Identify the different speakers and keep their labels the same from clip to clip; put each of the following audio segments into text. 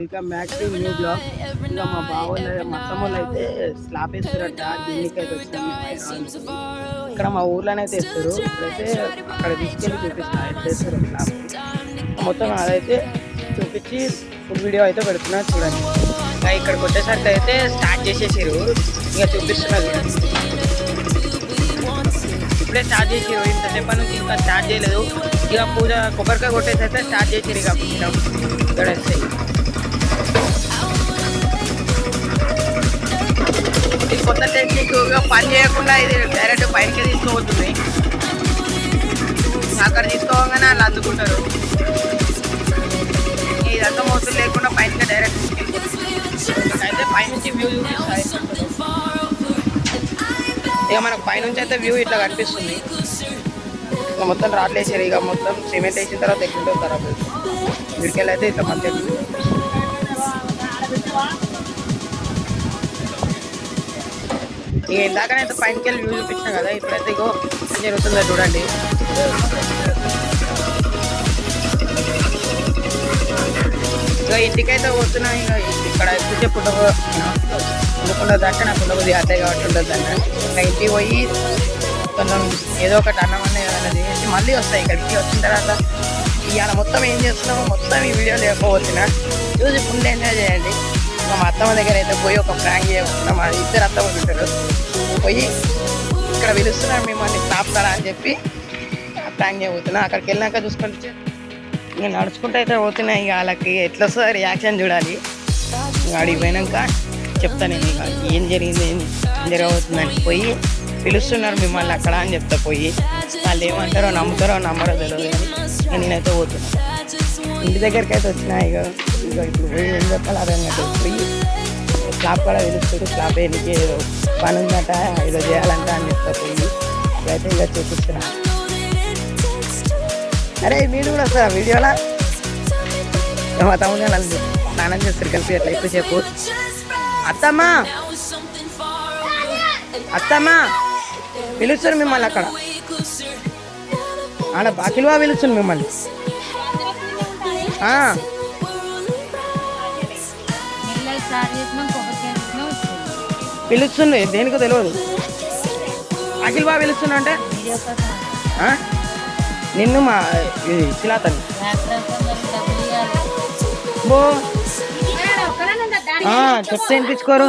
Speaker 1: Welcome back to new blog. ఇంకా మా బావోళ్ళు మా అత్తమ్మోళ్ళు అయితే స్లాబ్ వేస్తారట. గిన్నెకి అయితే వచ్చినాం. ఇక్కడ మా ఊర్లోనైతే వేస్తారు. ఇప్పుడైతే అక్కడ తీసుకెళ్ళి చూపిస్తాను ఎట్లా వేస్తారు స్లాబ్. మొత్తం అదైతే చూపించి ఫుల్ వీడియో అయితే పెడుతున్నా చూడండి. ఇంకా ఇక్కడికి వచ్చేసరికి అయితే స్టార్ట్ చేసేసారు. ఇంకా చూపిస్తున్నా చూడండి. ఇప్పుడే స్టార్ట్ చేసారు. ఇంతసేపటి నుంచి ఇంకా స్టార్ట్ చేయలేదు. ఇక పూజ కొబ్బరికాయ కొట్టేసి అయితే స్టార్ట్ చేసారు. ఇక ఇక్కడ వస్తాయి కొత్త టెక్నిక్ పని చేయకుండా ఇది డైరెక్ట్ పైకి తీసుకోబోతుంది. అక్కడ తీసుకోగానే వాళ్ళు అందుకుంటారు. ఇదంతా మోసం లేకుండా పైకి డైరెక్ట్ తీసుకెళ్ళిపోతుంది. అయితే పైనుంచి వ్యూ చూపిస్తాయి. ఇక మనకు పైనుంచి అయితే వ్యూ ఇట్లా కనిపిస్తుంది. ఇక మొత్తం రాట్లు వేసారు. ఇక మొత్తం సిమెంట్ వేసిన తర్వాత ఎక్కువ ఖరాబ్ వీడికెళ్ళి అయితే ఇట్లా మంచిగా ఇక ఇందాకనైతే పైనకి వెళ్ళి వ్యూ చూపించాం కదా. ఇప్పుడైతే ఇగో జరుగుతుందో చూడండి. ఇక ఇంటికైతే పోతున్నాం. ఇక ఇక్కడ కూర్చే పుట్టకుండా దాకా నాకు ఉండబోది అత్తయ్య కాబట్టి ఉండదు దాన్ని. ఇంకా ఇంటికి పోయి కొంచెం ఏదో ఒకటి అన్నం అనే ఏదైనా చేసి మళ్ళీ వస్తాయి. ఇక్కడికి వచ్చిన తర్వాత ఇవాళ మొత్తం ఏం చేస్తున్నామో మొత్తం ఈ వీడియో లేకపోతున్నా చూసి ఫుల్ ఎంజాయ్ చేయండి. మా అత్తమ్మ దగ్గర అయితే పోయి ఒక ప్రాంక్ చేయకుండా మా ఇద్దరు అత్తమ్మ ఉంటారు. పోయి ఇక్కడ పిలుస్తున్నారు మిమ్మల్ని స్లాబ్తారా అని చెప్పి ప్రాంక్ చేయబోతున్నా. అక్కడికి వెళ్ళినాక చూసుకుంటే ఇంకా నడుచుకుంటూ అయితే పోతున్నా. ఇక వాళ్ళకి ఎట్లా వస్తుందో రియాక్షన్ చూడాలి. అడిగి పోయినాక చెప్తాను నేను ఇక ఏం జరిగింది ఏం జరగబోతుందని. పోయి పిలుస్తున్నారు మిమ్మల్ని అక్కడ అని చెప్తా. పోయి వాళ్ళు ఏమంటారో నమ్ముతారో నమ్మరో తెలియదు కానీ నేనైతే పోతున్నా. ఇంటి దగ్గరికి అయితే వచ్చినా. ఇక ఇప్పుడు పోయి ఏం చెప్పాలి అర్థం కాదు. పోయి స్లాబ్ కూడా పిలుస్తుంది. స్లాబ్ వేయడానికి ఏదో పని ఉందట ఏదో చేయాలంట అని చెప్తా. పోయి ఇదైతే ఇక చూపిస్తున్నా. అరే మీరు కూడా వస్తారా వీడియోలా? మా తమ్ముడు వాళ్ళు స్నానం చేస్తారు కలిపి అట్లా ఎక్కువ చెప్పు. అత్తమ్మా అత్తమ్మా పిలుస్తారు మిమ్మల్ని అక్కడ. ఆడ బాకిలువా పిలుస్తుంది మిమ్మల్ని. పిలుస్తుంది దేనికో తెలియదు. అఖిల్ బాబు పిలుస్తున్నా అంటే నిన్ను మా శిలాతని బో చెప్తే వినిపించుకోరు.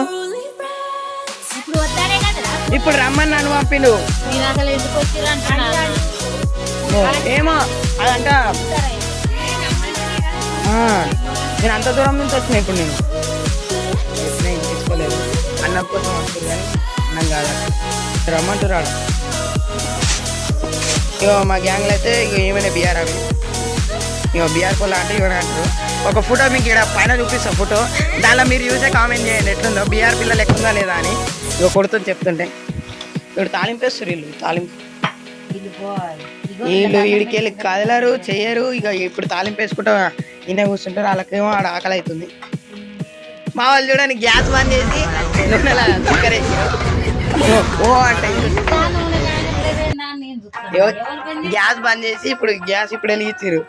Speaker 1: ఇప్పుడు రమ్మని నన్ను పంపిండు. ఏమో అదంట నేను అంత దూరం నుంచి వచ్చిన. ఇప్పుడు నేను తీసుకోలేదు అన్నం కోసం వస్తుంది కానీ అన్నం కాదు రమ్మంటారు రాడు. ఇక మా గ్యాంగ్లో అయితే ఇక ఏమైనా బీఆర్ అవి ఇక బీఆర్ కోళ్ళ అంటే ఇవన్నీ అంటారు. ఒక ఫోటో మీకు ఇక్కడ పైన చూపిస్తాం ఫోటో. దానిలో మీరు చూసే కామెంట్ చేయండి ఎట్లుందో బీఆర్ పిల్లలు ఎక్కుందా లేదా అని. ఇక కొడుతుంది చెప్తుంటే ఇప్పుడు తాలింపేస్తారు వీళ్ళు. తాలింపు వీళ్ళు వీడికి వెళ్ళి కదలరు చెయ్యరు. ఇక ఇప్పుడు తాలింపు వేసుకుంటా ఈయన కూర్చుంటారు. వాళ్ళకేమో ఆడ ఆకలి అవుతుంది. మా వాళ్ళు చూడండి గ్యాస్ బంద్ చేసి ఓ అంటే గ్యాస్ బంద్ చేసి ఇప్పుడు గ్యాస్ ఇప్పుడు వెలిగించారు.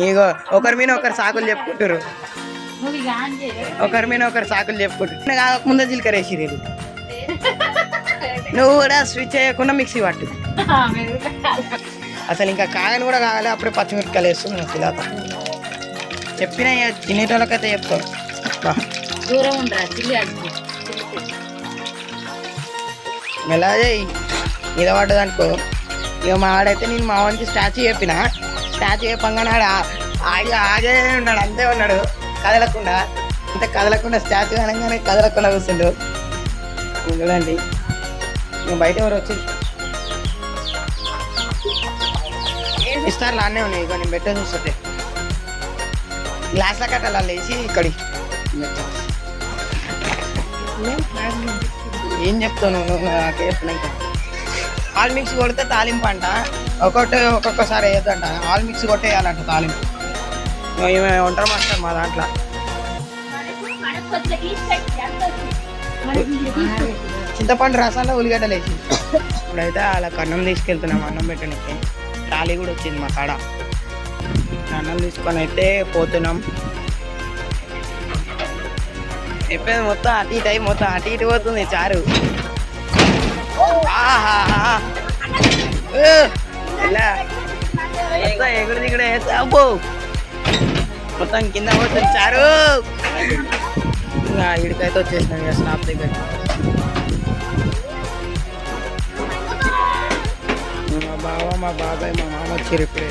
Speaker 1: ఇగో ఒకరి మీద ఒకరు సాకులు చెప్పుకుంటారు. ఒకరి మీద ఒకరు సాకులు చెప్పుకుంటారు. కాకముందే జీలకర్ర వేసిరు. నువ్వు కూడా స్విచ్ చేయకుండా మిక్సీ పట్టు. అసలు ఇంకా కాయలు కూడా కావాలి. అప్పుడే పచ్చిమిరపకాయలు వేస్తుంది నాకు ఇలా చెప్పిన తినేటోళ్ళకైతే చెప్తాను. మెల్లగా మీద పడ్డది అనుకో. ఇక మా ఆడైతే నేను మా వానికి స్టాచ్యూ చెప్పిన. స్టాచ్యూ చెప్పంగానే ఆడ ఆగే ఉన్నాడు. అంతే ఉన్నాడు కదలకుండా. అంతే కదలకుండా స్టాచ్యూ అనగానే కదలకుండా కూర్చుండు. చూడండి ఇక బయట ఎవరు వచ్చి ఇస్తారు లానే ఉన్నాయి. ఇక నేను పెట్టే చూస్తుంటే గ్లాస్ల కట్టాలి వాళ్ళు వేసి ఇక్కడి ఏం చెప్తాను నాకు చెప్పినాక. ఆల్ మిక్స్ కొడితే తాలింపు అంట. ఒక్కొక్కసారి వేయద్దంట. ఆల్ మిక్స్ కొట్టేయాలంట తాలింపు. ఏమైనా వంటలు మాస్టర్ మా దాంట్లో. చింతపండు రసాల్లో ఉల్లిగడ్డలు వేసి ఇప్పుడైతే వాళ్ళకి అన్నం తీసుకెళ్తున్నాం. అన్నం పెట్టడానికి ట్రాలీ కూడా వచ్చింది మా కాడ. అన్నం తీసుకొని అయితే పోతున్నాం. అయిపోయింది మొత్తం అటు ఇటు అయి మొత్తం అటు ఇటు పోతుంది చారు. ఇలా ఎగుడు దిగుడు అబ్బో మొత్తం కింద పోతుంది చారు. ఇంకా ఇడికైతే వచ్చేసినాం ఇక స్లాబ్ దగ్గర. మా బావ మా బాబాయ్ మా మామ వచ్చారు ఇప్పుడే.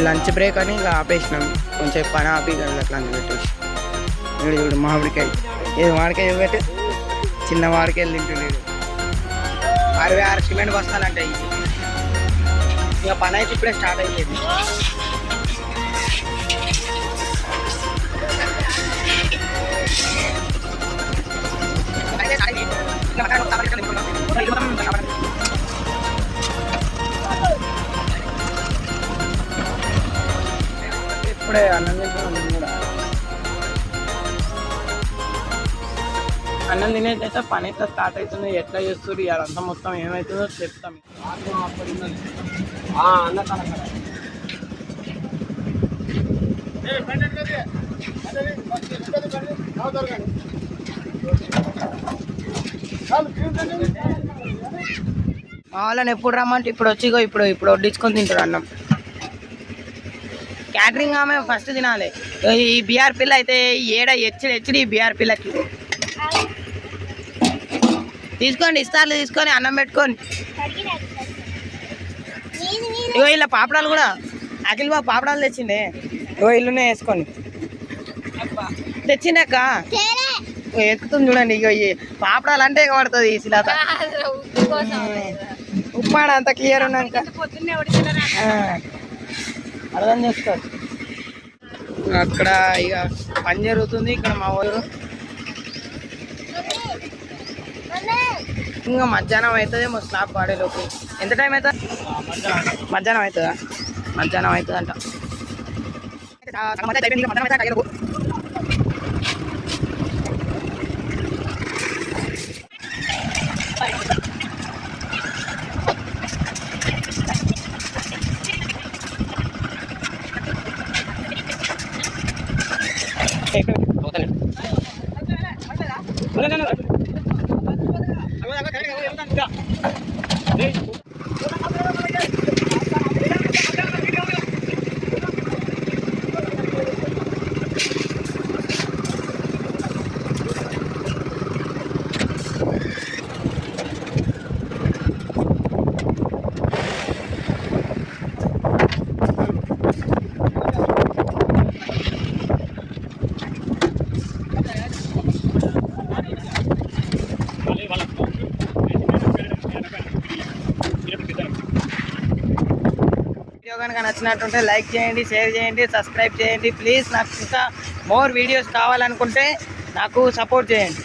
Speaker 1: లంచ్ బ్రేక్ అని ఇంకా ఆపేసినాం, కొంచెం పని ఆపి అట్లా అని పెట్టేసి. చూడు మామిడికాయ, ఏది మామిడికాయ చూపెట్టు, చిన్న మామిడికాయలు తింటున్నాడు. 66 సిమెంట్ వస్తానంటే ఇది. ఇక పని అయితే ఇప్పుడే స్టార్ట్ అయ్యేది. ఇప్పుడే అన్నం తింటున్నాం కూడా. అన్నం తినేదైతే పని అయితే స్టార్ట్ అవుతుంది. ఎట్లా చేస్తుంది అదంతా మొత్తం ఏమవుతుందో చెప్తాం. వాళ్ళని ఎప్పుడు రమ్మంటే ఇప్పుడు వచ్చి ఇప్పుడు వడ్డించుకొని తింటారు అన్నం. క్యాటరింగ్ ఆమె ఫస్ట్ తినాలి. ఈ బీఆర్ పిల్ల అయితే హెచ్చడి ఈ బీఆర్ పిల్లకి తీసుకోండి, ఇస్తారులు తీసుకొని అన్నం పెట్టుకోండి. ఇగో ఇలా పాపడాలు కూడా అఖిల్ బాబు పాపడాలు తెచ్చిండే. ఇగో ఇల్లునే వేసుకోండి. తెచ్చిండక్క ఎక్కుతుంది చూడండి. ఇగో ఈ పాపడాలు అంటే పడుతుంది ఈ శిలాత. ఉప్మాడ అంత క్లియర్ ఉన్నాక అర్థం చేసుకోవచ్చు. అక్కడ ఇక పని జరుగుతుంది. ఇక్కడ మా ఊరు ఇంకా మధ్యాహ్నం అవుతుంది. మా స్లాబ్ పాడేలోపు ఎంత టైం అవుతుంది? మధ్యాహ్నం అవుతుందా? మధ్యాహ్నం అవుతుంది అంట. కనుక నచ్చినట్టుంటే లైక్ చేయండి, షేర్ చేయండి, సబ్స్క్రైబ్ చేయండి ప్లీజ్. నాకు ఇంకా మోర్ వీడియోస్ కావాలనుకుంటే నాకు సపోర్ట్ చేయండి.